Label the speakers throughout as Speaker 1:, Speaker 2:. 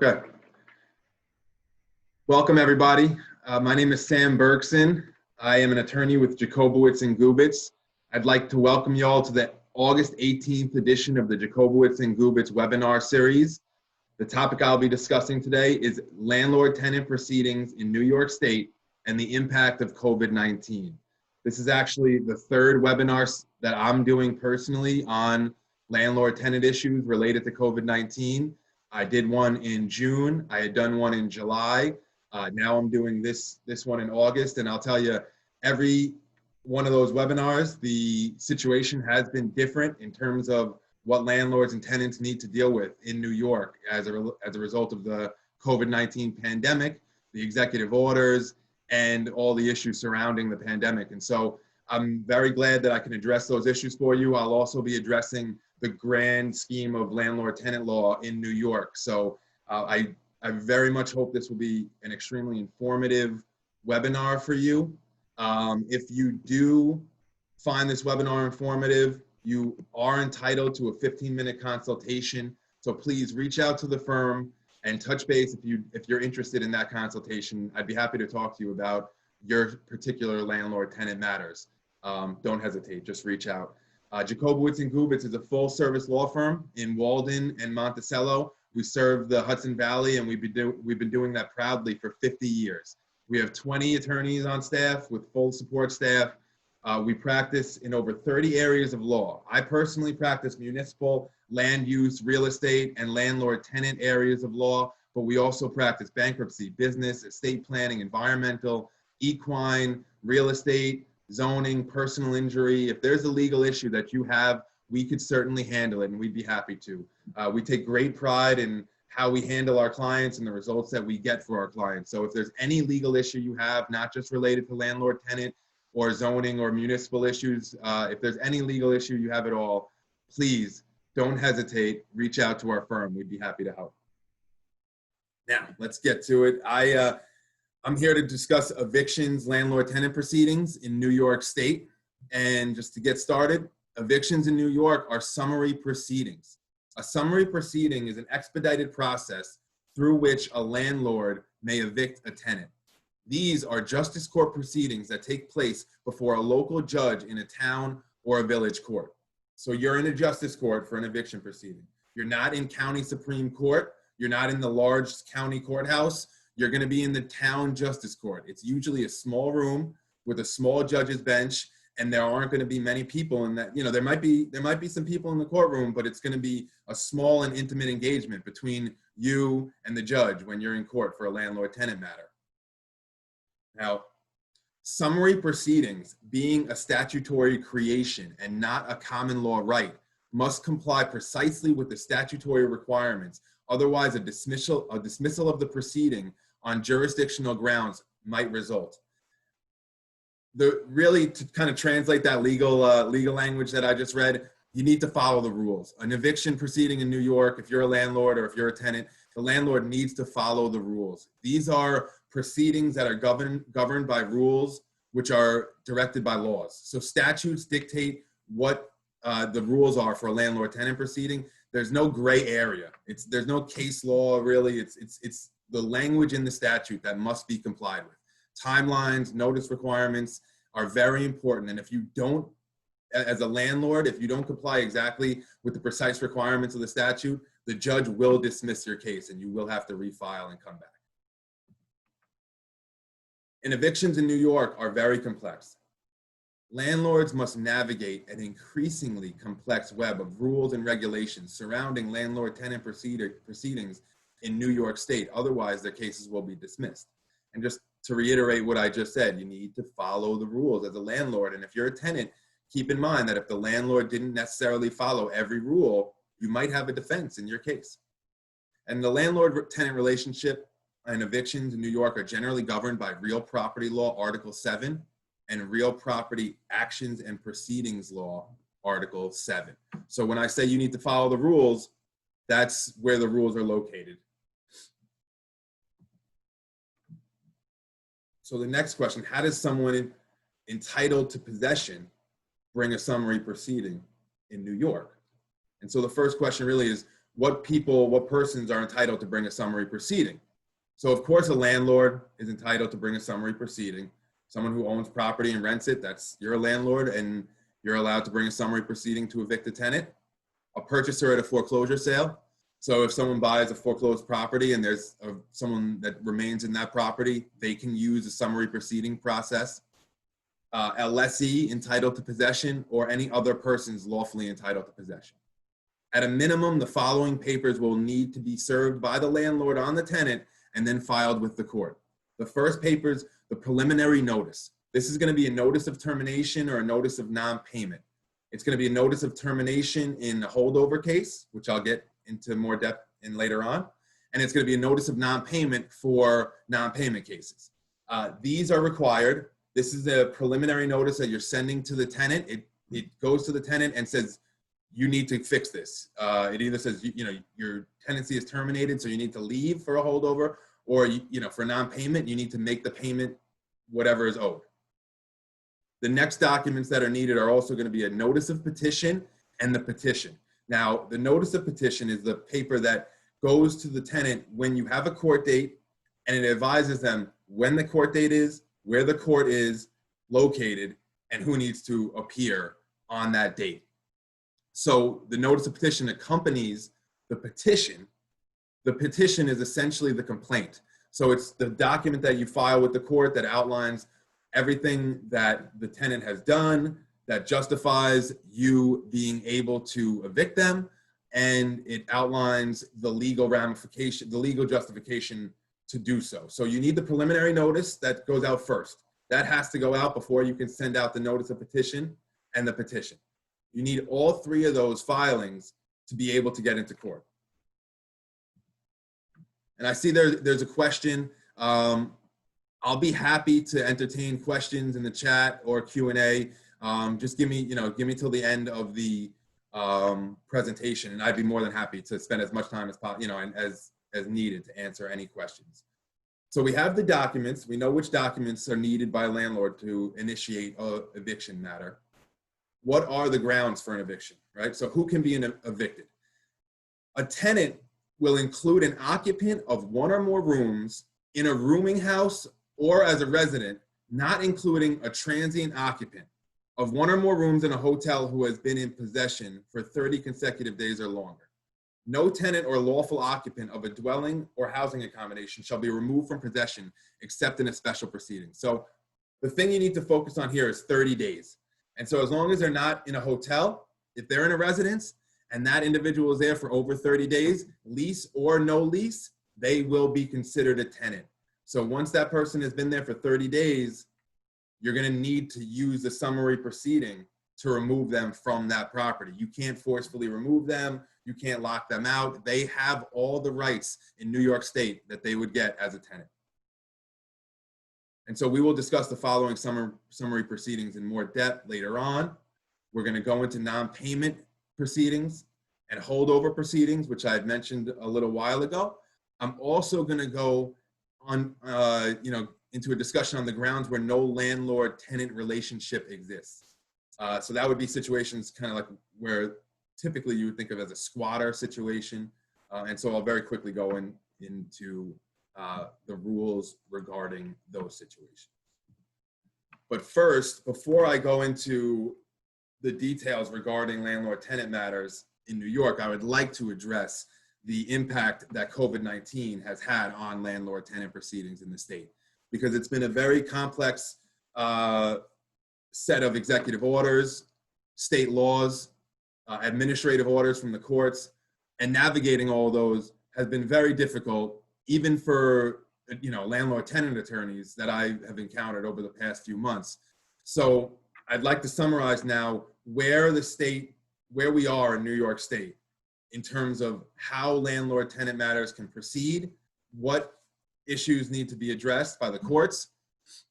Speaker 1: Okay. Welcome, everybody. My name is Sam Bergson. I am an attorney with Jacobowitz and Gubitz. I'd like to welcome you all to the August 18th edition of the Jacobowitz and Gubitz webinar series. The topic I'll be discussing today is Landlord Tenant Proceedings in New York State and the impact of COVID-19. This is actually the third webinar that I'm doing personally on landlord tenant issues related to COVID-19. I did one in June. I had done one in July. Now I'm doing this one in August, and I'll tell you, every one of those webinars, the situation has been different in terms of what landlords and tenants need to deal with in New York as a result of the COVID-19 pandemic, the executive orders, and all the issues surrounding the pandemic. And so I'm very glad that I can address those issues for you. I'll also be addressing the grand scheme of landlord tenant law in New York. So I very much hope this will be an extremely informative webinar for you. If you do find this webinar informative, you are entitled to a 15-minute consultation. So please reach out to the firm and touch base if you're interested in that consultation. I'd be happy to talk to you about your particular landlord tenant matters. Don't hesitate, just reach out. Jacobowitz and Gubitz is a full-service law firm in Walden and Monticello. We serve the Hudson Valley, and we've been doing that proudly for 50 years. We have 20 attorneys on staff with full support staff. We practice in over 30 areas of law. I personally practice municipal, land use, real estate, and landlord tenant areas of law, but we also practice bankruptcy, business, estate planning, environmental, equine, real estate, zoning, personal injury. If there's a legal issue that you have, we could certainly handle it, and we'd be happy to. We take great pride in how we handle our clients and the results that we get for our clients. So if there's any legal issue you have, not just related to landlord tenant or zoning or municipal issues, if there's any legal issue you have at all, please don't hesitate, reach out to our firm. We'd be happy to help. Now, let's get to it. I'm here to discuss evictions, landlord tenant proceedings in New York State. And just to get started, evictions in New York are summary proceedings. A summary proceeding is an expedited process through which a landlord may evict a tenant. These are justice court proceedings that take place before a local judge in a town or a village court. So you're in a justice court for an eviction proceeding. You're not in county Supreme Court. You're not in the large county courthouse. You're going to be in the town justice court. It's usually a small room with a small judge's bench, and there aren't going to be many people in that. You know, there might be some people in the courtroom, but it's going to be a small and intimate engagement between you and the judge when you're in court for a landlord-tenant matter. Now, summary proceedings, being a statutory creation and not a common law right, must comply precisely with the statutory requirements. Otherwise, a dismissal of the proceeding on jurisdictional grounds might result. Really, to kind of translate that legal language that I just read, you need to follow the rules. An eviction proceeding in New York, if you're a landlord or if you're a tenant, the landlord needs to follow the rules. These are proceedings that are governed by rules which are directed by laws. So statutes dictate what the rules are for a landlord-tenant proceeding. There's no gray area. There's no case law, really. It's the language in the statute that must be complied with. Timelines, notice requirements are very important. And if you don't, as a landlord, if you don't comply exactly with the precise requirements of the statute, the judge will dismiss your case and you will have to refile and come back. And evictions in New York are very complex. Landlords must navigate an increasingly complex web of rules and regulations surrounding landlord-tenant proceedings in New York State. Otherwise, their cases will be dismissed. And just to reiterate what I just said, you need to follow the rules as a landlord. And if you're a tenant, keep in mind that if the landlord didn't necessarily follow every rule, you might have a defense in your case. And the landlord-tenant relationship and evictions in New York are generally governed by Real Property Law, Article 7, and Real Property Actions and Proceedings Law, Article 7. So when I say you need to follow the rules, that's where the rules are located. So the next question, how does someone entitled to possession bring a summary proceeding in New York? And so the first question really is, what persons are entitled to bring a summary proceeding. So of course, a landlord is entitled to bring a summary proceeding. Someone who owns property and rents it, you're a landlord and you're allowed to bring a summary proceeding to evict a tenant. A purchaser at a foreclosure sale. So if someone buys a foreclosed property and there's someone that remains in that property, they can use a summary proceeding process. A lessee entitled to possession, or any other persons lawfully entitled to possession. At a minimum, the following papers will need to be served by the landlord on the tenant and then filed with the court. The first paper's the preliminary notice. This is going to be a notice of termination or a notice of non-payment. It's going to be a notice of termination in a holdover case, which I'll get into more depth in later on. And it's going to be a notice of non-payment for non-payment cases. These are required. This is a preliminary notice that you're sending to the tenant. It goes to the tenant and says, you need to fix this. It either says, your tenancy is terminated, so you need to leave for a holdover, or, for non-payment, you need to make the payment, whatever is owed. The next documents that are needed are also going to be a notice of petition and the petition. Now, the notice of petition is the paper that goes to the tenant when you have a court date, and it advises them when the court date is, where the court is located, and who needs to appear on that date. So the notice of petition accompanies the petition. The petition is essentially the complaint. So it's the document that you file with the court that outlines everything that the tenant has done that justifies you being able to evict them, and it outlines the legal ramification, the legal justification to do so. So you need the preliminary notice that goes out first. That has to go out before you can send out the notice of petition and the petition. You need all three of those filings to be able to get into court. And I see there's a question. I'll be happy to entertain questions in the chat or Q&A. Just give me till the end of the presentation, and I'd be more than happy to spend as much time as possible, and as needed to answer any questions. So we have the documents. We know which documents are needed by a landlord to initiate a eviction matter. What are the grounds for an eviction, right? So who can be evicted? A tenant will include an occupant of one or more rooms in a rooming house or as a resident, not including a transient occupant of one or more rooms in a hotel who has been in possession for 30 consecutive days or longer. No tenant or lawful occupant of a dwelling or housing accommodation shall be removed from possession except in a special proceeding. So the thing you need to focus on here is 30 days. And so as long as they're not in a hotel, if they're in a residence and that individual is there for over 30 days, lease or no lease, they will be considered a tenant. So once that person has been there for 30 days, you're going to need to use the summary proceeding to remove them from that property. You can't forcefully remove them. You can't lock them out. They have all the rights in New York State that they would get as a tenant. And so we will discuss the following summary proceedings in more depth later on. We're going to go into non-payment proceedings and holdover proceedings, which I had mentioned a little while ago. I'm also going to go on, into a discussion on the grounds where no landlord-tenant relationship exists. So that would be situations kind of like where typically you would think of as a squatter situation. And so I'll very quickly go into the rules regarding those situations. But first, before I go into the details regarding landlord-tenant matters in New York, I would like to address the impact that COVID-19 has had on landlord-tenant proceedings in the state, because it's been a very complex set of executive orders, state laws, administrative orders from the courts, and navigating all those has been very difficult, even for landlord-tenant attorneys that I have encountered over the past few months. So I'd like to summarize now where we are in New York State in terms of how landlord-tenant matters can proceed, what issues need to be addressed by the courts,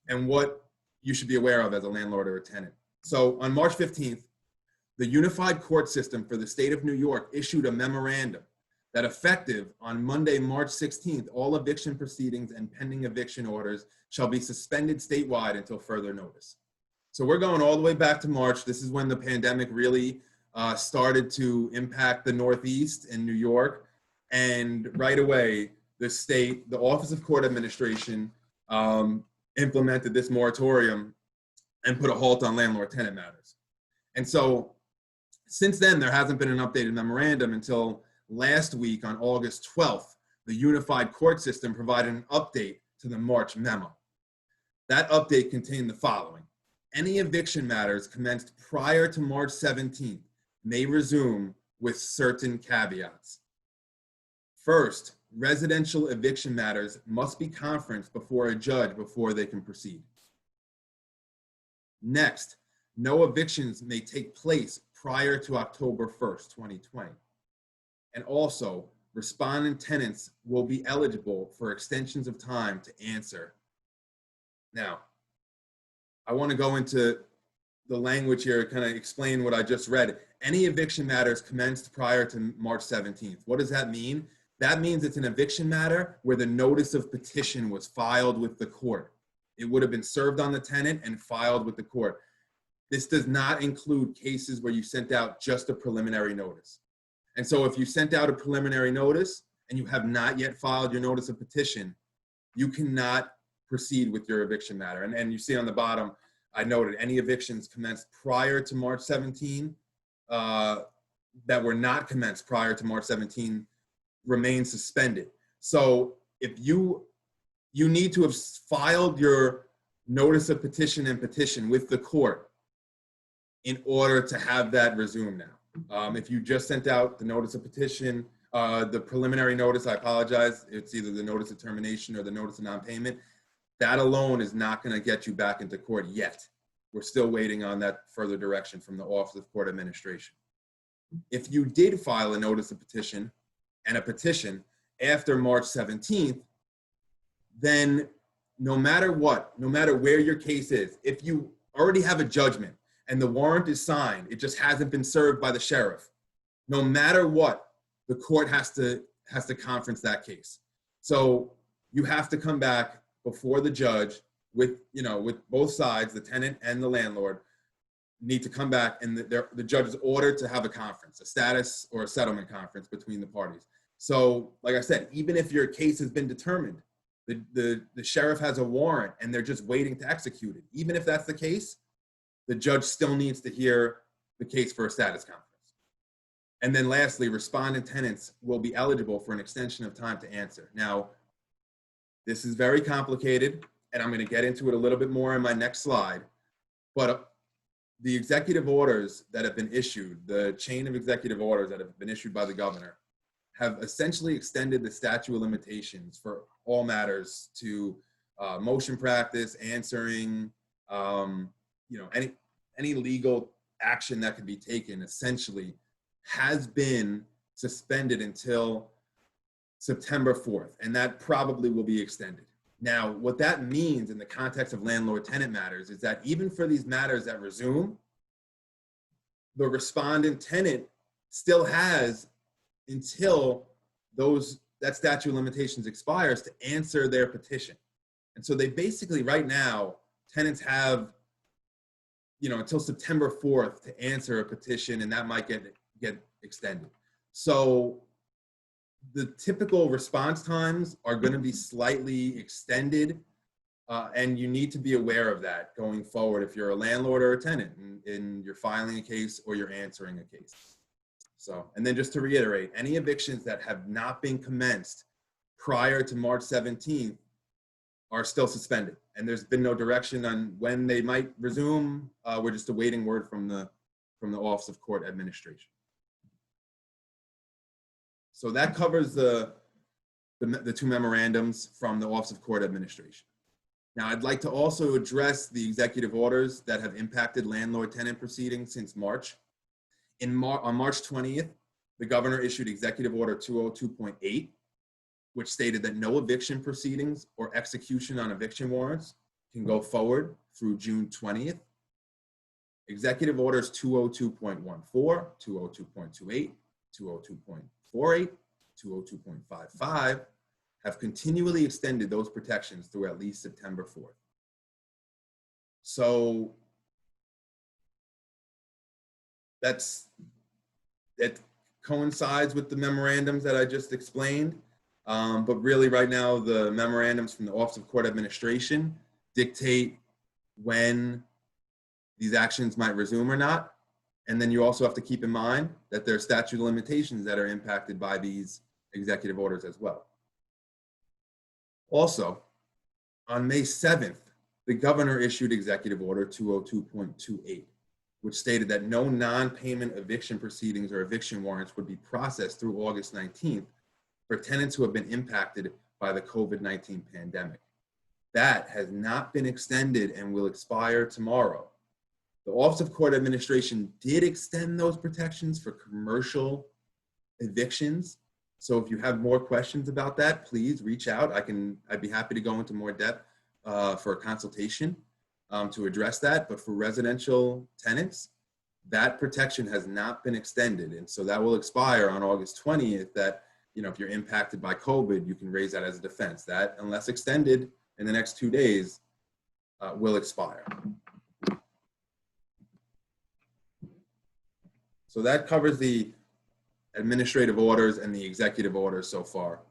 Speaker 1: and what you should be aware of as a landlord or a tenant. So on March 15th, the Unified Court System for the state of New York issued a memorandum that effective on Monday, March 16th, all eviction proceedings and pending eviction orders shall be suspended statewide until further notice. So we're going all the way back to March. This is when the pandemic really started to impact the Northeast and New York. And right away, the Office of Court Administration implemented this moratorium and put a halt on landlord tenant matters. And so since then, there hasn't been an updated memorandum until last week on August 12th. The unified court system provided an update to the March memo. That update contained the following. Any eviction matters commenced prior to March 17th may resume with certain caveats. First, residential eviction matters must be conferenced before a judge before they can proceed. Next, no evictions may take place prior to October 1st, 2020. And also, respondent tenants will be eligible for extensions of time to answer. Now, I want to go into the language here, kind of explain what I just read. Any eviction matters commenced prior to March 17th. What does that mean? That means it's an eviction matter where the notice of petition was filed with the court. It would have been served on the tenant and filed with the court. This does not include cases where you sent out just a preliminary notice. And so if you sent out a preliminary notice and you have not yet filed your notice of petition, you cannot proceed with your eviction matter. And you see on the bottom, I noted any evictions commenced prior to March 17 that were not commenced prior to March 17 remain suspended. So if you need to have filed your notice of petition and petition with the court in order to have that resume now. If you just sent out the notice of petition, the preliminary notice, I apologize, it's either the notice of termination or the notice of non-payment, that alone is not going to get you back into court yet. We're still waiting on that further direction from the Office of Court Administration. If you did file a notice of petition and a petition after March 17th, then no matter what, no matter where your case is, if you already have a judgment and the warrant is signed, it just hasn't been served by the sheriff, no matter what, the court has to conference that case. So you have to come back before the judge with both sides, the tenant and the landlord, need to come back, and the judge is ordered to have a conference, a status or a settlement conference between the parties. So, like I said, even if your case has been determined, the sheriff has a warrant and they're just waiting to execute it. Even if that's the case, the judge still needs to hear the case for a status conference. And then lastly, respondent tenants will be eligible for an extension of time to answer. Now, this is very complicated, and I'm going to get into it a little bit more in my next slide. But the executive orders that have been issued, the chain of executive orders that have been issued by the governor, have essentially extended the statute of limitations for all matters to motion practice, answering, any legal action that could be taken essentially has been suspended until September 4th, and that probably will be extended. Now, what that means in the context of landlord tenant matters is that even for these matters that resume, the respondent tenant still has until that statute of limitations expires to answer their petition. And so they basically, right now, tenants have, until September 4th to answer a petition, and that might get extended. So the typical response times are going to be slightly extended, and you need to be aware of that going forward if you're a landlord or a tenant and you're filing a case or you're answering a case. So, and then just to reiterate, any evictions that have not been commenced prior to March 17th are still suspended, and there's been no direction on when they might resume. We're just awaiting word from the Office of Court Administration. So that covers the two memorandums from the Office of Court Administration. Now, I'd like to also address the executive orders that have impacted landlord tenant proceedings since March. On March 20th, the governor issued Executive Order 202.8, which stated that no eviction proceedings or execution on eviction warrants can go forward through June 20th. Executive Orders 202.14, 202.28, 202.48, 202.55 have continually extended those protections through at least September 4th. So that's it coincides with the memorandums that I just explained. But really right now, the memorandums from the Office of Court Administration dictate when these actions might resume or not. And then you also have to keep in mind that there are statute of limitations that are impacted by these executive orders as well. Also, on May 7th, the governor issued Executive Order 202.28, which stated that no non-payment eviction proceedings or eviction warrants would be processed through August 19th for tenants who have been impacted by the COVID-19 pandemic. That has not been extended and will expire tomorrow. The Office of Court Administration did extend those protections for commercial evictions. So if you have more questions about that, please reach out. I'd be happy to go into more depth for a consultation to address that. But for residential tenants, that protection has not been extended. And so that will expire on August 20th that, if you're impacted by COVID, you can raise that as a defense. That, unless extended in the next 2 days, will expire. So that covers the administrative orders and the executive orders so far.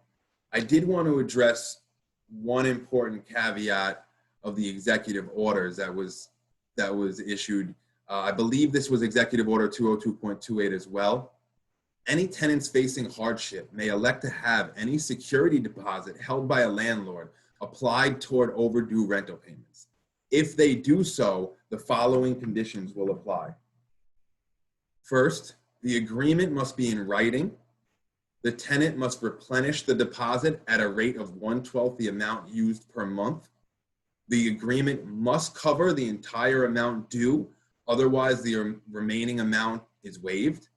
Speaker 1: I did want to address one important caveat of the executive orders that was issued. I believe this was Executive Order 202.28 as well. Any tenants facing hardship may elect to have any security deposit held by a landlord applied toward overdue rental payments. If they do so, the following conditions will apply. First, the agreement must be in writing. The tenant must replenish the deposit at a rate of 1/12 the amount used per month. The agreement must cover the entire amount due, otherwise the remaining amount is waived.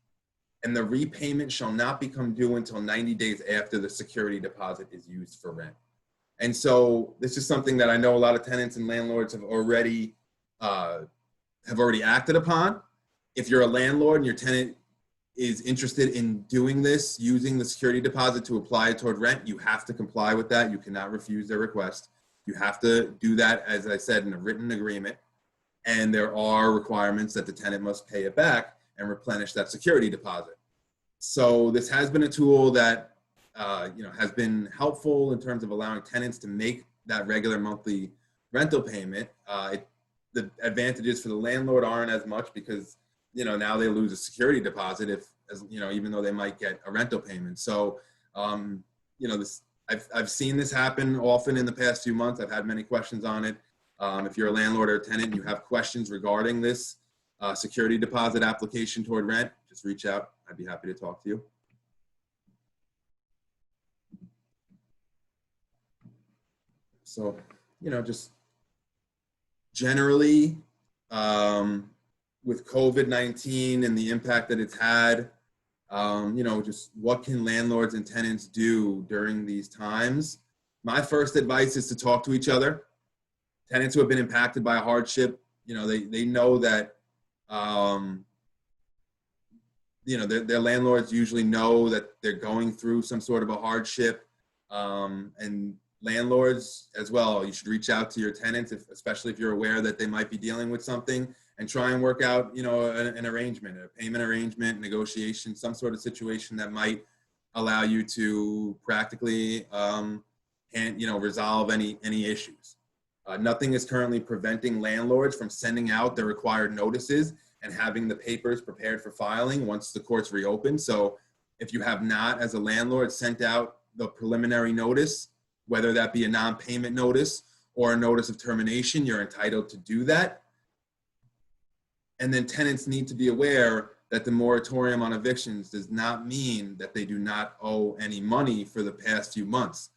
Speaker 1: And the repayment shall not become due until 90 days after the security deposit is used for rent. And so this is something that I know a lot of tenants and landlords have already acted upon. If you're a landlord and your tenant is interested in doing this, using the security deposit to apply it toward rent, you have to comply with that. You cannot refuse their request. You have to do that, as I said, in a written agreement. And there are requirements that the tenant must pay it back and replenish that security deposit. So this has been a tool that has been helpful in terms of allowing tenants to make that regular monthly rental payment. The advantages for the landlord aren't as much because now they lose a security deposit even though they might get a rental payment. So I've seen this happen often in the past few months. I've had many questions on it. If you're a landlord or a tenant and you have questions regarding this security deposit application toward rent, just reach out. I'd be happy to talk to you. So, just generally, with COVID-19 and the impact that it's had, just what can landlords and tenants do during these times? My first advice is to talk to each other. Tenants who have been impacted by a hardship, they know that, their landlords usually know that they're going through some sort of a hardship, and landlords as well. You should reach out to your tenants, especially if you're aware that they might be dealing with something, and try and work out, an arrangement, a payment arrangement, negotiation, some sort of situation that might allow you to practically, resolve any issues. Nothing is currently preventing landlords from sending out the required notices and having the papers prepared for filing once the courts reopen. So if you have not, as a landlord, sent out the preliminary notice, whether that be a non-payment notice or a notice of termination, you're entitled to do that. And then tenants need to be aware that the moratorium on evictions does not mean that they do not owe any money for the past few months.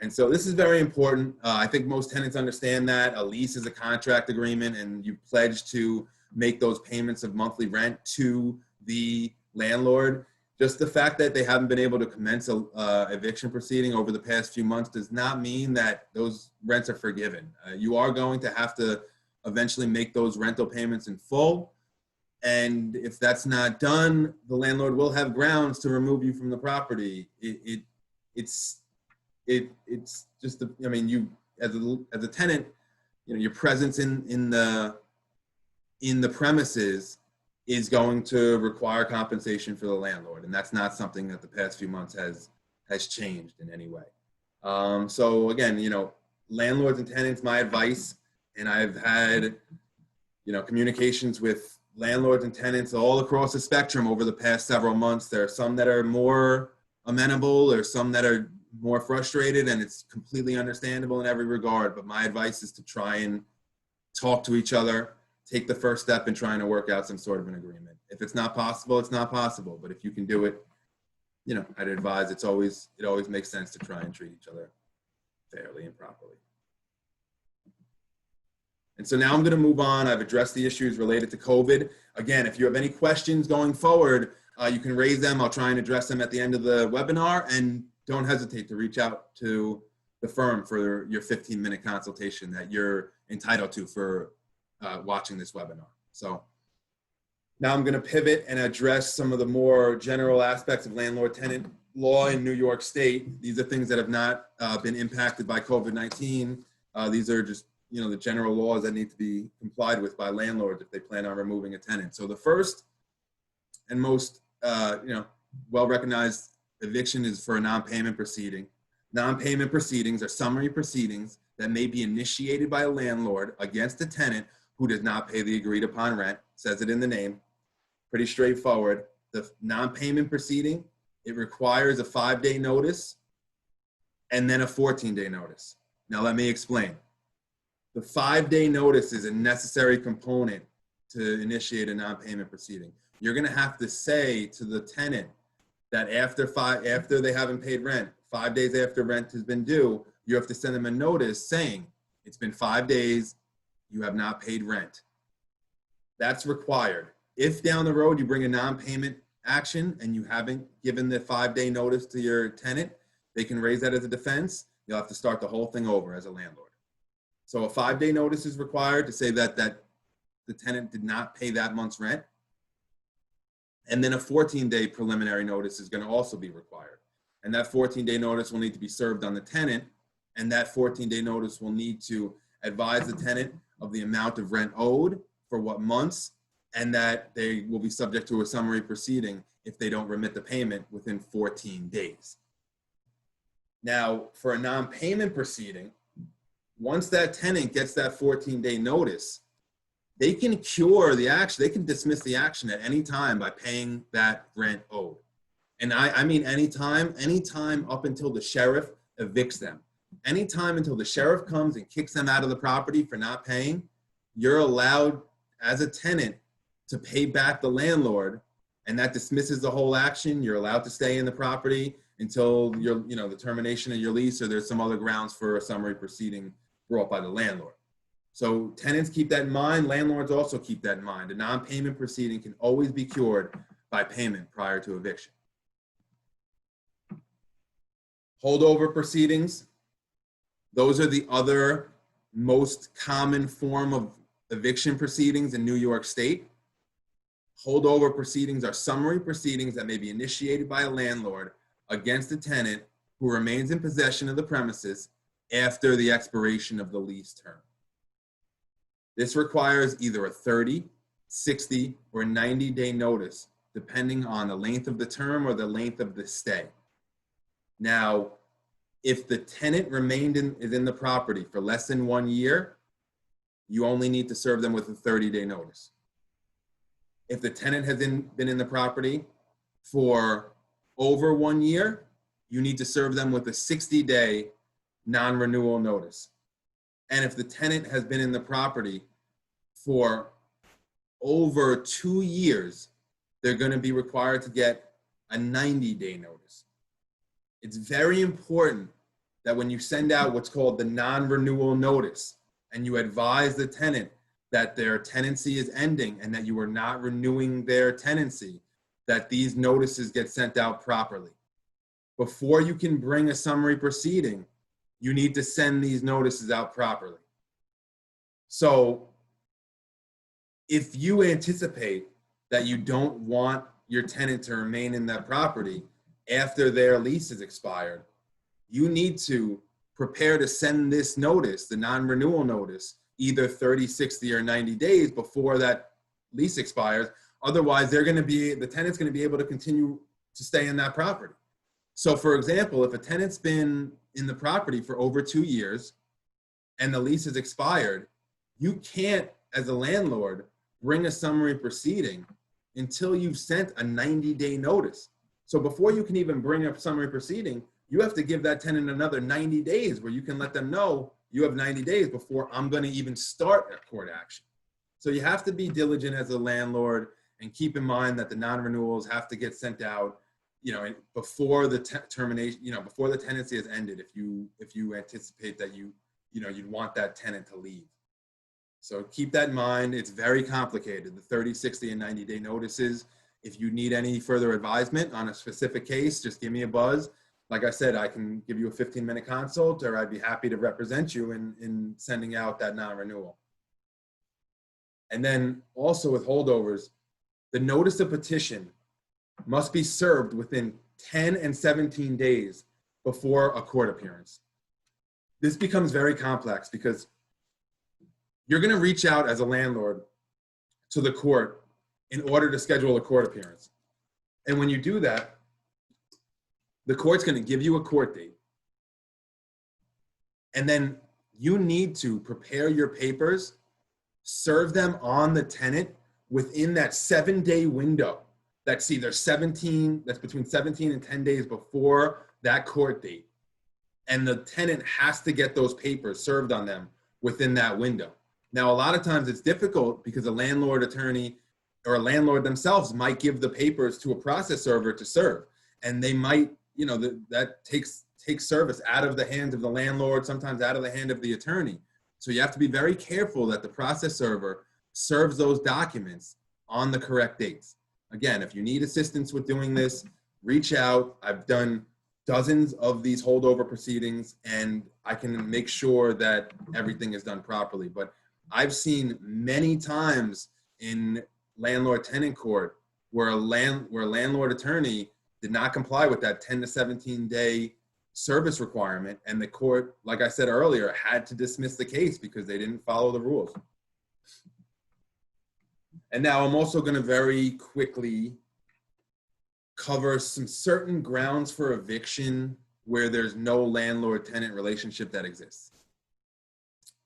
Speaker 1: And so this is very important. I think most tenants understand that. A lease is a contract agreement and you pledge to make those payments of monthly rent to the landlord. Just the fact that they haven't been able to commence a eviction proceeding over the past few months does not mean that those rents are forgiven. You are going to have to eventually make those rental payments in full. And if that's not done, the landlord will have grounds to remove you from the property. It's just, you as a tenant, your presence in the premises is going to require compensation for the landlord. And that's not something that the past few months has changed in any way. So again, landlords and tenants, my advice, and I've had, communications with landlords and tenants all across the spectrum over the past several months. There are some that are more amenable, or some that are more frustrated, and it's completely understandable in every regard. But my advice is to try and talk to each other, take the first step in trying to work out some sort of an agreement. If it's not possible, it's not possible. But if you can do it, I'd advise it always makes sense to try and treat each other fairly and properly. And so now I'm going to move on. I've addressed the issues related to COVID. Again, if you have any questions going forward, you can raise them. I'll try and address them at the end of the webinar. And don't hesitate to reach out to the firm for your 15-minute consultation that you're entitled to for watching this webinar. So now I'm going to pivot and address some of the more general aspects of landlord-tenant law in New York State. These are things that have not been impacted by COVID-19. These are just the general laws that need to be complied with by landlords if they plan on removing a tenant. So the first and most well-recognized eviction is for a non-payment proceeding. Non-payment proceedings are summary proceedings that may be initiated by a landlord against a tenant who does not pay the agreed upon rent. Says it in the name. Pretty straightforward. The non-payment proceeding, it requires a 5-day notice and then a 14-day notice. Now let me explain. The 5-day notice is a necessary component to initiate a non-payment proceeding. You're going to have to say to the tenant that after they haven't paid rent, 5 days after rent has been due, you have to send them a notice saying it's been 5 days, you have not paid rent. That's required. If down the road you bring a non-payment action and you haven't given the 5-day notice to your tenant, they can raise that as a defense. You'll have to start the whole thing over as a landlord. So a 5-day notice is required to say that the tenant did not pay that month's rent. And then a 14-day preliminary notice is going to also be required. And that 14-day notice will need to be served on the tenant. And that 14-day notice will need to advise the tenant of the amount of rent owed for what months, and that they will be subject to a summary proceeding if they don't remit the payment within 14 days. Now, for a non-payment proceeding, once that tenant gets that 14-day notice, they can cure the action. They can dismiss the action at any time by paying that rent owed. And I mean anytime up until the sheriff evicts them. Anytime until the sheriff comes and kicks them out of the property for not paying, you're allowed as a tenant to pay back the landlord, and that dismisses the whole action. You're allowed to stay in the property until the termination of your lease, or there's some other grounds for a summary proceeding brought by the landlord. So tenants keep that in mind. Landlords also keep that in mind. A non-payment proceeding can always be cured by payment prior to eviction. Holdover proceedings. Those are the other most common form of eviction proceedings in New York State. Holdover proceedings are summary proceedings that may be initiated by a landlord against a tenant who remains in possession of the premises after the expiration of the lease term. This requires either a 30, 60, or 90-day notice, depending on the length of the term or the length of the stay. Now, if the tenant is in the property for less than 1 year, you only need to serve them with a 30-day notice. If the tenant has been in the property for over 1 year, you need to serve them with a 60-day non-renewal notice. And if the tenant has been in the property for over 2 years, they're going to be required to get a 90-day notice. It's very important that when you send out what's called the non-renewal notice and you advise the tenant that their tenancy is ending and that you are not renewing their tenancy, that these notices get sent out properly. Before you can bring a summary proceeding, you need to send these notices out properly. So if you anticipate that you don't want your tenant to remain in that property after their lease is expired, you need to prepare to send this notice, the non-renewal notice, either 30, 60, or 90 days before that lease expires, Otherwise, the tenant's going to be able to continue to stay in that property. So for example, if a tenant's been in the property for over 2 years and the lease is expired, you can't, as a landlord, bring a summary proceeding until you've sent a 90-day notice. So before you can even bring a summary proceeding, you have to give that tenant another 90 days where you can let them know you have 90 days before I'm going to even start a court action. So you have to be diligent as a landlord and keep in mind that the non-renewals have to get sent out, before the termination, before the tenancy has ended, if you anticipate that you'd want that tenant to leave. So keep that in mind. It's very complicated, the 30, 60, and 90-day notices. If you need any further advisement on a specific case, just give me a buzz. Like I said, I can give you a 15-minute consult, or I'd be happy to represent you in sending out that non-renewal. And then also with holdovers, the notice of petition must be served within 10 and 17 days before a court appearance. This becomes very complex because you're going to reach out as a landlord to the court in order to schedule a court appearance. And when you do that, the court's going to give you a court date. And then you need to prepare your papers, serve them on the tenant within that 7-day window. That's between 17 and 10 days before that court date. And the tenant has to get those papers served on them within that window. Now, a lot of times it's difficult because a landlord attorney or a landlord themselves might give the papers to a process server to serve. And they might, that takes service out of the hands of the landlord, sometimes out of the hand of the attorney. So you have to be very careful that the process server serves those documents on the correct dates. Again, if you need assistance with doing this, reach out. I've done dozens of these holdover proceedings and I can make sure that everything is done properly. But I've seen many times in landlord tenant court where a landlord attorney did not comply with that 10 to 17 day service requirement, and the court, like I said earlier, had to dismiss the case because they didn't follow the rules. And now I'm also going to very quickly cover some certain grounds for eviction where there's no landlord-tenant relationship that exists.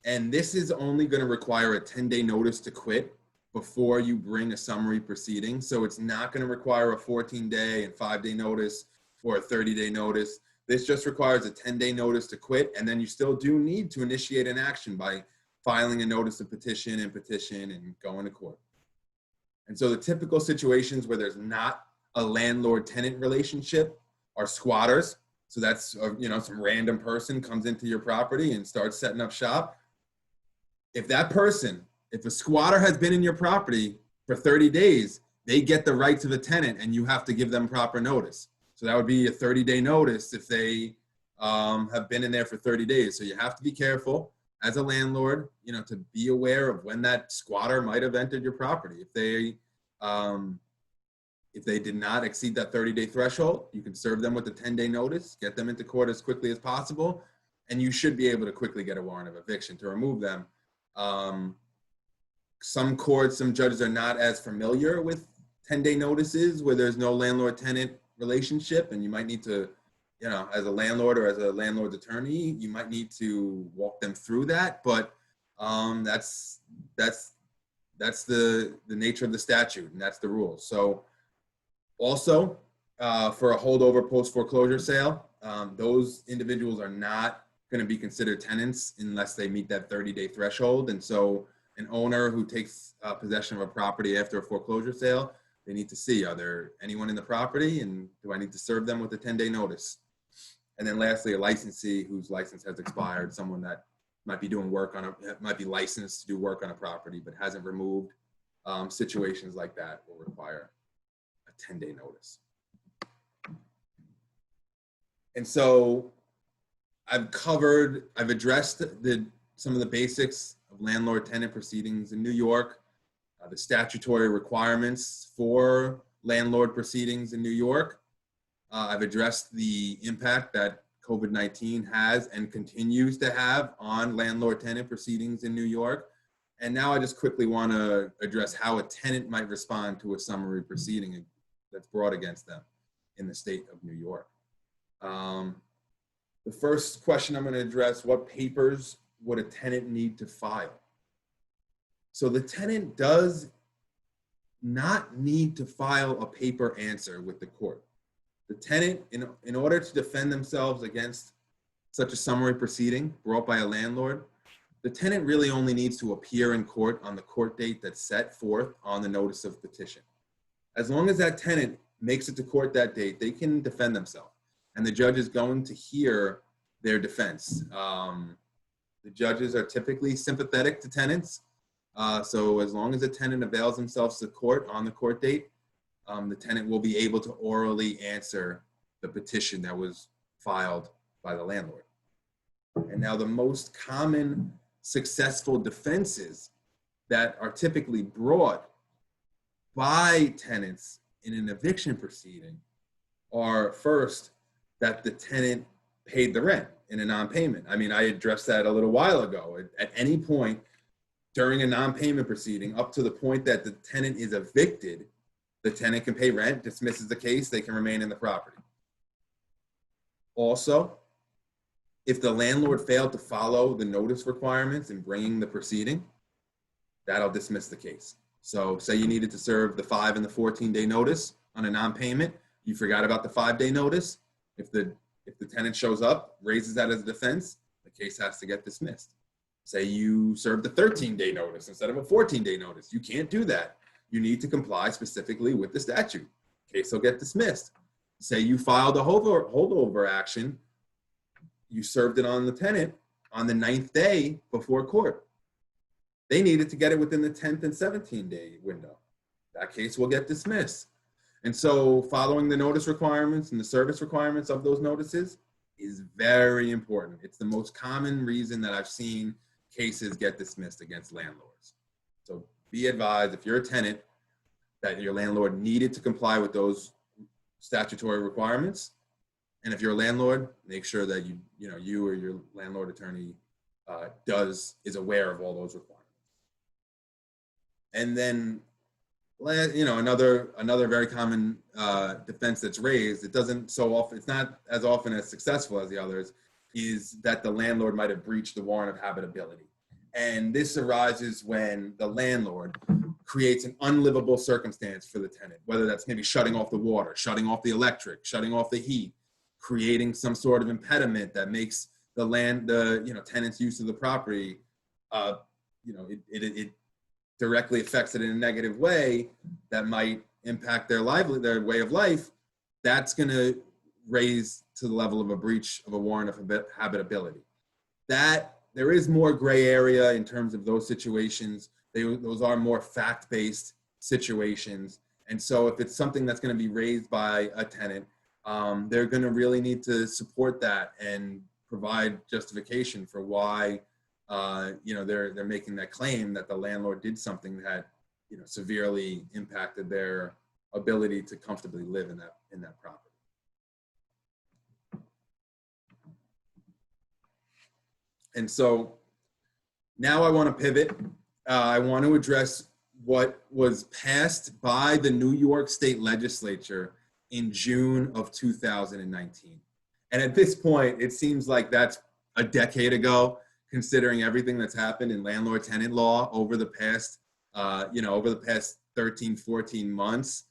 Speaker 1: And this is only going to require a 10-day notice to quit before you bring a summary proceeding. So it's not going to require a 14-day and 5-day notice or a 30-day notice. This just requires a 10-day notice to quit, and then you still do need to initiate an action by filing a notice of petition and going to court. And so the typical situations where there's not a landlord-tenant relationship are squatters. So that's, some random person comes into your property and starts setting up shop. If a squatter has been in your property for 30 days, they get the rights of a tenant and you have to give them proper notice. So that would be a 30-day notice if they have been in there for 30 days. So you have to be careful as a landlord, to be aware of when that squatter might have entered your property. If they did not exceed that 30-day threshold, you can serve them with a 10-day notice, get them into court as quickly as possible, and you should be able to quickly get a warrant of eviction to remove them. Some judges are not as familiar with 10-day notices where there's no landlord-tenant relationship, and you might need to, as a landlord or as a landlord's attorney, you might need to walk them through that. But that's the nature of the statute, and that's the rule. So also for a holdover post foreclosure sale, those individuals are not going to be considered tenants unless they meet that 30-day threshold. And so an owner who takes possession of a property after a foreclosure sale, they need to see, are there anyone in the property, and do I need to serve them with a 10-day notice? And then lastly, a licensee whose license has expired, someone that might be might be licensed to do work on a property but hasn't removed. Situations like that will require a 10-day notice. And so I've addressed some of the basics of landlord tenant proceedings in New York, the statutory requirements for landlord proceedings in New York. I've addressed the impact that COVID-19 has and continues to have on landlord tenant proceedings in New York. And now I just quickly want to address how a tenant might respond to a summary proceeding that's brought against them in the state of New York. The first question I'm going to address, what papers would a tenant need to file? So the tenant does not need to file a paper answer with the court. The tenant, in order to defend themselves against such a summary proceeding brought by a landlord, the tenant really only needs to appear in court on the court date that's set forth on the notice of petition. As long as that tenant makes it to court that date, they can defend themselves. And the judge is going to hear their defense. The judges are typically sympathetic to tenants. So as long as the tenant avails themselves to court on the court date, the tenant will be able to orally answer the petition that was filed by the landlord. And now the most common successful defenses that are typically brought by tenants in an eviction proceeding are, first, that the tenant paid the rent in a non-payment. I mean, I addressed that a little while ago. At any point during a non-payment proceeding, up to the point that the tenant is evicted, the tenant can pay rent, dismisses the case, they can remain in the property. Also, if the landlord failed to follow the notice requirements in bringing the proceeding, that'll dismiss the case. So say you needed to serve the 5 and the 14-day notice on a non-payment, you forgot about the 5-day notice. If the tenant shows up, raises that as a defense, the case has to get dismissed. Say you served a 13-day notice instead of a 14-day notice. You can't do that. You need to comply specifically with the statute. Case will get dismissed. Say you filed a holdover action, you served it on the tenant on the 9th day before court. They needed to get it within the 10th and 17-day window. That case will get dismissed. And so following the notice requirements and the service requirements of those notices is very important. It's the most common reason that I've seen cases get dismissed against landlords. So be advised, if you're a tenant, that your landlord needed to comply with those statutory requirements. And if you're a landlord, make sure that you or your landlord attorney is aware of all those requirements. And then, another very common defense that's raised, it's not as often as successful as the others, is that the landlord might have breached the warrant of habitability. And this arises when the landlord creates an unlivable circumstance for the tenant, whether that's maybe shutting off the water, shutting off the electric, shutting off the heat, creating some sort of impediment that makes the tenant's use of the property, it directly affects it in a negative way that might impact their way of life. That's going to raise to the level of a breach of a warrant of habitability. That there is more gray area in terms of those situations. Those are more fact-based situations. And so if it's something that's going to be raised by a tenant, they're going to really need to support that and provide justification for why they're making that claim that the landlord did something that severely impacted their ability to comfortably live in that property. And so now I want to pivot. I want to address what was passed by the New York State Legislature in June of 2019. And at this point, it seems like that's a decade ago, considering everything that's happened in landlord tenant law over the past 13, 14 months.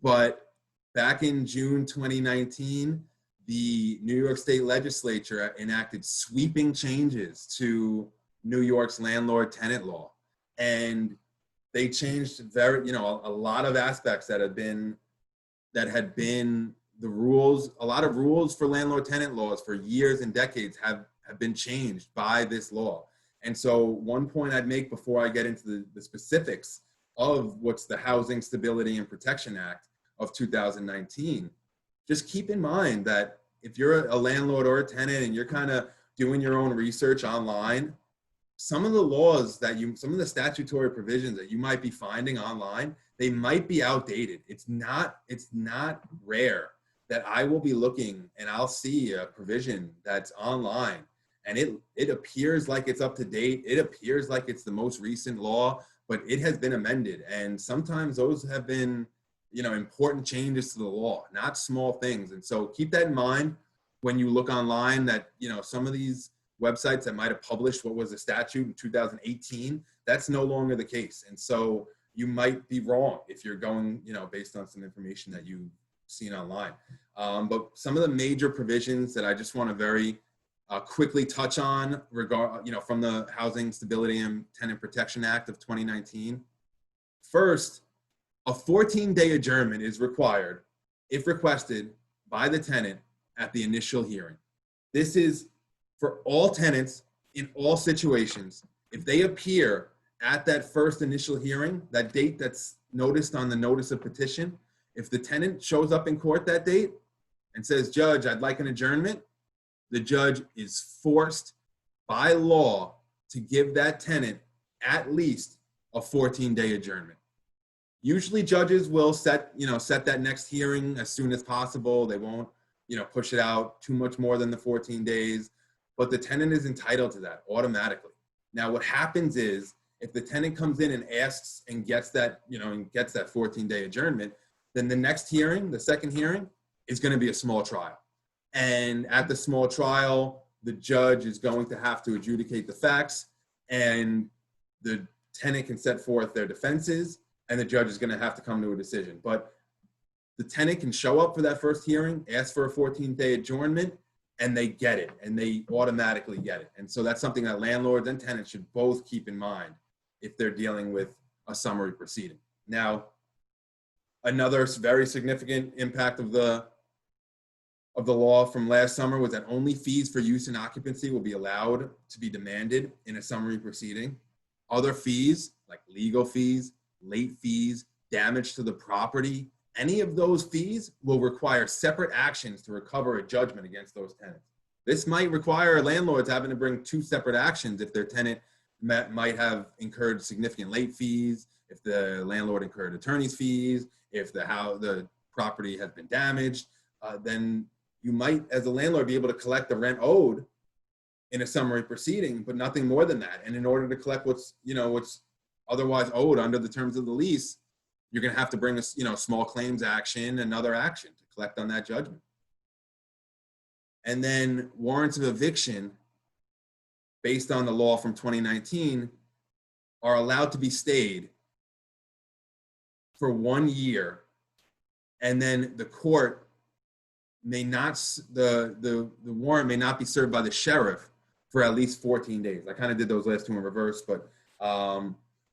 Speaker 1: But back in June 2019, the New York State Legislature enacted sweeping changes to New York's landlord tenant law. And they changed a lot of aspects that had been the rules. A lot of rules for landlord tenant laws for years and decades have been changed by this law. And so one point I'd make before I get into the specifics of what's the Housing Stability and Protection Act of 2019, just keep in mind that if you're a landlord or a tenant and you're kind of doing your own research online, some of the statutory provisions that you might be finding online, they might be outdated. It's not rare that I will be looking and I'll see a provision that's online and it appears like it's up to date. It appears like it's the most recent law, but it has been amended. And sometimes those have been, important changes to the law, not small things. And so keep that in mind when you look online that, some of these websites that might have published what was a statute in 2018, that's no longer the case. And so you might be wrong if you're going, based on some information that you've seen online. But some of the major provisions that I just want to very quickly touch on from the Housing Stability and Tenant Protection Act of 2019. First, a 14-day adjournment is required if requested by the tenant at the initial hearing. This is for all tenants in all situations. If they appear at that first initial hearing, that date that's noticed on the notice of petition, if the tenant shows up in court that date and says, "Judge, I'd like an adjournment," the judge is forced by law to give that tenant at least a 14-day adjournment. Usually judges will set that next hearing as soon as possible. They won't, push it out too much more than the 14 days, but the tenant is entitled to that automatically. Now, what happens is if the tenant comes in and asks and gets that 14-day adjournment, then the next hearing, the second hearing, is going to be a small trial. And at the small trial, the judge is going to have to adjudicate the facts, and the tenant can set forth their defenses, and the judge is going to have to come to a decision. But the tenant can show up for that first hearing, ask for a 14-day adjournment, and they get it, and they automatically get it. And so that's something that landlords and tenants should both keep in mind if they're dealing with a summary proceeding. Now, another very significant impact of the law from last summer was that only fees for use and occupancy will be allowed to be demanded in a summary proceeding. Other fees, like legal fees, late fees, damage to the property, any of those fees will require separate actions to recover a judgment against those tenants. This might require landlords having to bring two separate actions if their tenant might have incurred significant late fees, if the landlord incurred attorney's fees, if the property has been damaged, then you might, as a landlord, be able to collect the rent owed in a summary proceeding, but nothing more than that. And in order to collect what's otherwise owed under the terms of the lease, you're going to have to bring a small claims action, another action to collect on that judgment. And then warrants of eviction, based on the law from 2019, are allowed to be stayed for 1 year, and then the court may not, the warrant may not be served by the sheriff for at least 14 days. I kind of did those last two in reverse, but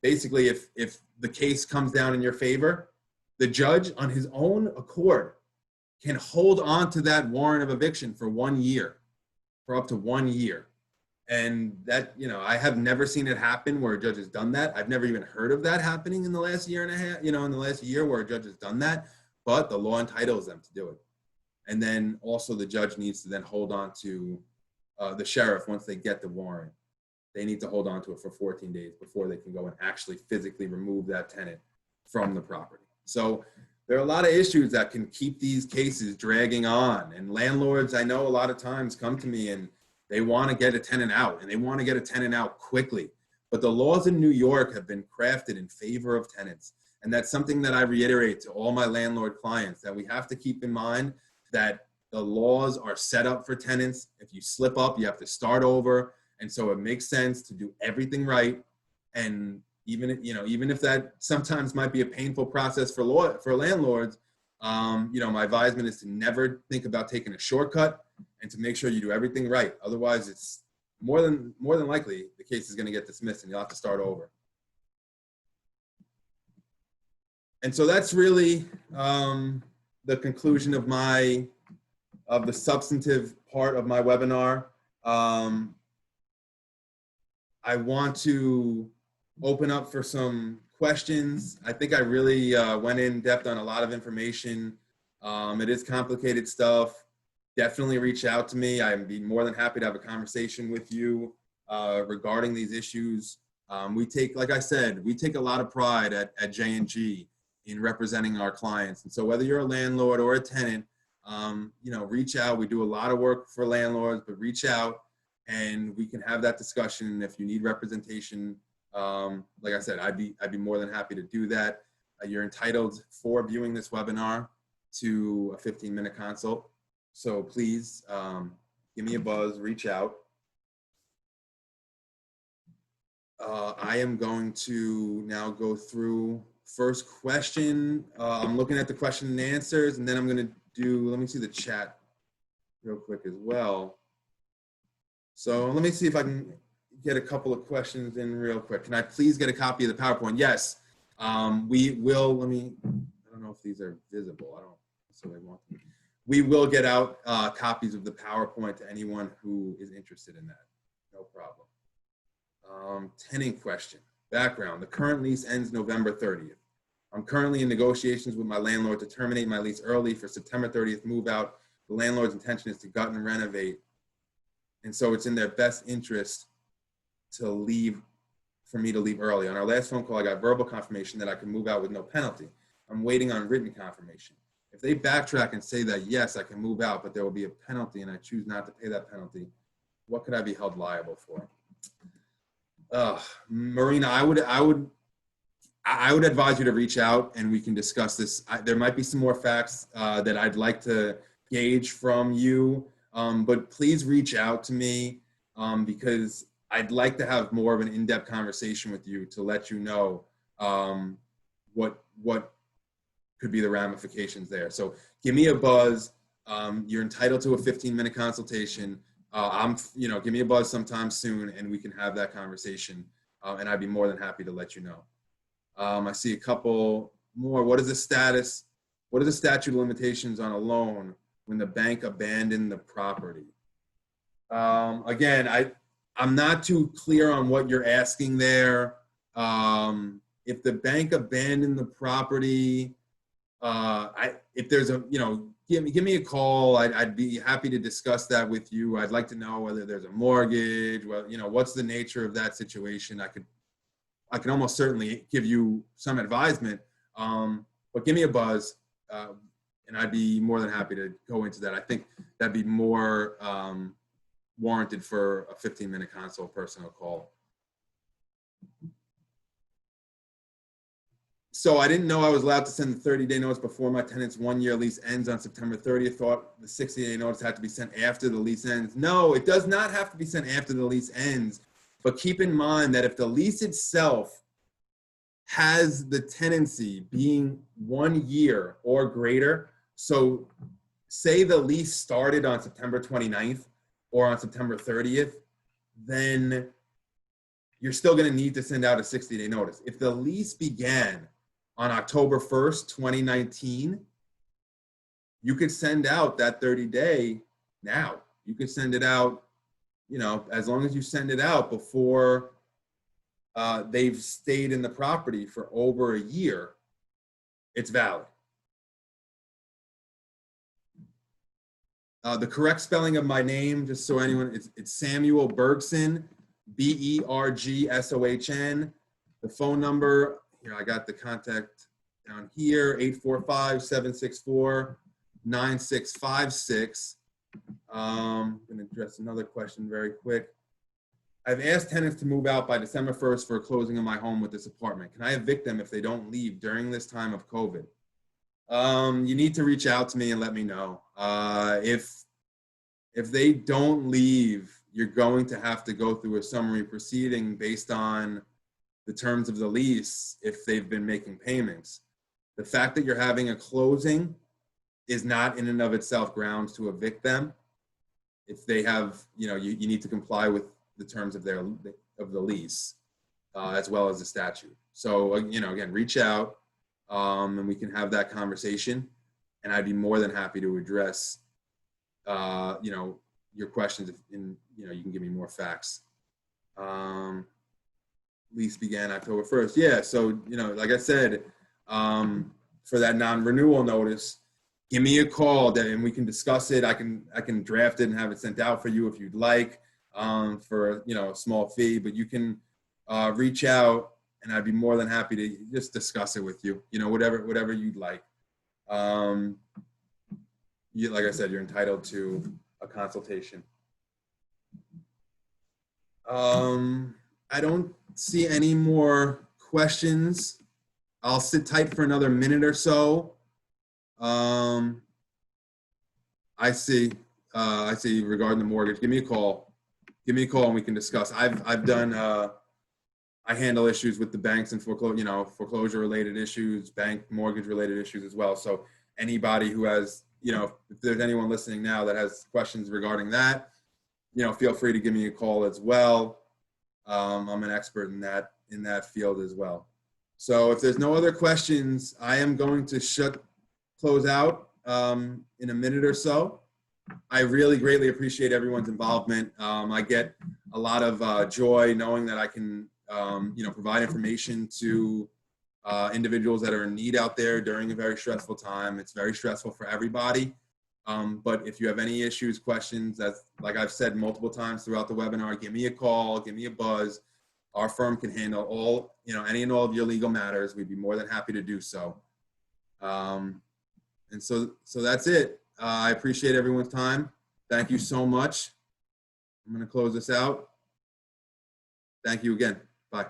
Speaker 1: basically if the case comes down in your favor, the judge on his own accord can hold on to that warrant of eviction for 1 year, for up to 1 year. And that, I have never seen it happen where a judge has done that. I've never even heard of that happening in the last year and a half, in the last year where a judge has done that, but the law entitles them to do it. And then also the judge needs to then hold on to the sheriff once they get the warrant. They need to hold on to it for 14 days before they can go and actually physically remove that tenant from the property. So there are a lot of issues that can keep these cases dragging on. And landlords, I know a lot of times come to me and they want to get a tenant out, and they want to get a tenant out quickly. But the laws in New York have been crafted in favor of tenants. And that's something that I reiterate to all my landlord clients, that we have to keep in mind that the laws are set up for tenants. If you slip up, you have to start over. And so it makes sense to do everything right. And even if that sometimes might be a painful process for landlords, my advisement is to never think about taking a shortcut and to make sure you do everything right. Otherwise, it's more than likely the case is going to get dismissed and you'll have to start over. And so that's really the conclusion of the substantive part of my webinar. I want to open up for some questions. I think I really went in depth on a lot of information. It is complicated stuff. Definitely reach out to me. I'd be more than happy to have a conversation with you regarding these issues. Like I said, we take a lot of pride at J&G in representing our clients. And so whether you're a landlord or a tenant, reach out. We do a lot of work for landlords, but reach out and we can have that discussion. If you need representation, like I said, I'd be more than happy to do that. You're entitled for viewing this webinar to a 15-minute consult. So please give me a buzz, reach out. I am going to now go through first question. I'm looking at the question and answers, and then I'm going to do, let me see the chat real quick as well. So let me see if I can get a couple of questions in real quick. Can I please get a copy of the PowerPoint? Yes, we will. Let me, I don't know if these are visible. I don't necessarily want them. We will get out copies of the PowerPoint to anyone who is interested in that. No problem. Tenant question. Background. The current lease ends November 30th. I'm currently in negotiations with my landlord to terminate my lease early for September 30th move out. The landlord's intention is to gut and renovate. And so it's in their best interest to leave, for me to leave early. On our last phone call, I got verbal confirmation that I can move out with no penalty. I'm waiting on written confirmation. If they backtrack and say that, yes, I can move out, but there will be a penalty and I choose not to pay that penalty, what could I be held liable for? Marina, I would advise you to reach out and we can discuss this. There might be some more facts that I'd like to gauge from you, but please reach out to me because I'd like to have more of an in-depth conversation with you to let you know what could be the ramifications there. So give me a buzz. You're entitled to a 15-minute consultation. Give me a buzz sometime soon and we can have that conversation. And I'd be more than happy to let you know. I see a couple more. What is the status? What are the statute of limitations on a loan when the bank abandoned the property? Again, I'm not too clear on what you're asking there. If the bank abandoned the property, if there's a, give me a call. I'd be happy to discuss that with you. I'd like to know whether there's a mortgage. Well, what's the nature of that situation? I can almost certainly give you some advisement, but give me a buzz, and I'd be more than happy to go into that. I think that'd be more warranted for a 15-minute consult personal call. So I didn't know I was allowed to send the 30-day notice before my tenant's 1-year lease ends on September 30th. Thought the 60-day notice had to be sent after the lease ends. No, it does not have to be sent after the lease ends. But keep in mind that if the lease itself has the tenancy being 1 year or greater, so say the lease started on September 29th or on September 30th, then you're still going to need to send out a 60-day notice. If the lease began on October 1st, 2019, you could send out that 30-day now. You could send it out, as long as you send it out before they've stayed in the property for over a year, it's valid. The correct spelling of my name, just so anyone, it's Samuel Bergson, Bergsohn. The phone number, here, I got the contact down here, 845-764-9656. I'm going to address another question very quick. I've asked tenants to move out by December 1st for a closing of my home with this apartment. Can I evict them if they don't leave during this time of COVID? You need to reach out to me and let me know. If they don't leave, you're going to have to go through a summary proceeding based on the terms of the lease if they've been making payments. The fact that you're having a closing is not in and of itself grounds to evict them. If they have, you need to comply with the terms of the lease, as well as the statute. So, again, reach out and we can have that conversation. And I'd be more than happy to address, your questions. You can give me more facts. Lease began October 1st. Yeah. So, like I said, for that non-renewal notice, give me a call and we can discuss it. I can draft it and have it sent out for you if you'd like, for a small fee, but you can reach out and I'd be more than happy to just discuss it with you, whatever you'd like. Like I said, you're entitled to a consultation. I don't see any more questions. I'll sit tight for another minute or so. I see regarding the mortgage. Give me a call. Give me a call and we can discuss. I've done, I handle issues with the banks and foreclosure related issues, bank mortgage related issues as well. So anybody who has, if there's anyone listening now that has questions regarding that, feel free to give me a call as well. I'm an expert in that field as well. So if there's no other questions, I am going to close out in a minute or so. I really greatly appreciate everyone's involvement. I get a lot of joy knowing that I can, provide information to individuals that are in need out there during a very stressful time. It's very stressful for everybody. But if you have any issues, questions, that's like I've said multiple times throughout the webinar, give me a call, give me a buzz. Our firm can handle all, any and all of your legal matters. We'd be more than happy to do so. And so that's it. I appreciate everyone's time. Thank you so much. I'm going to close this out. Thank you again. Bye.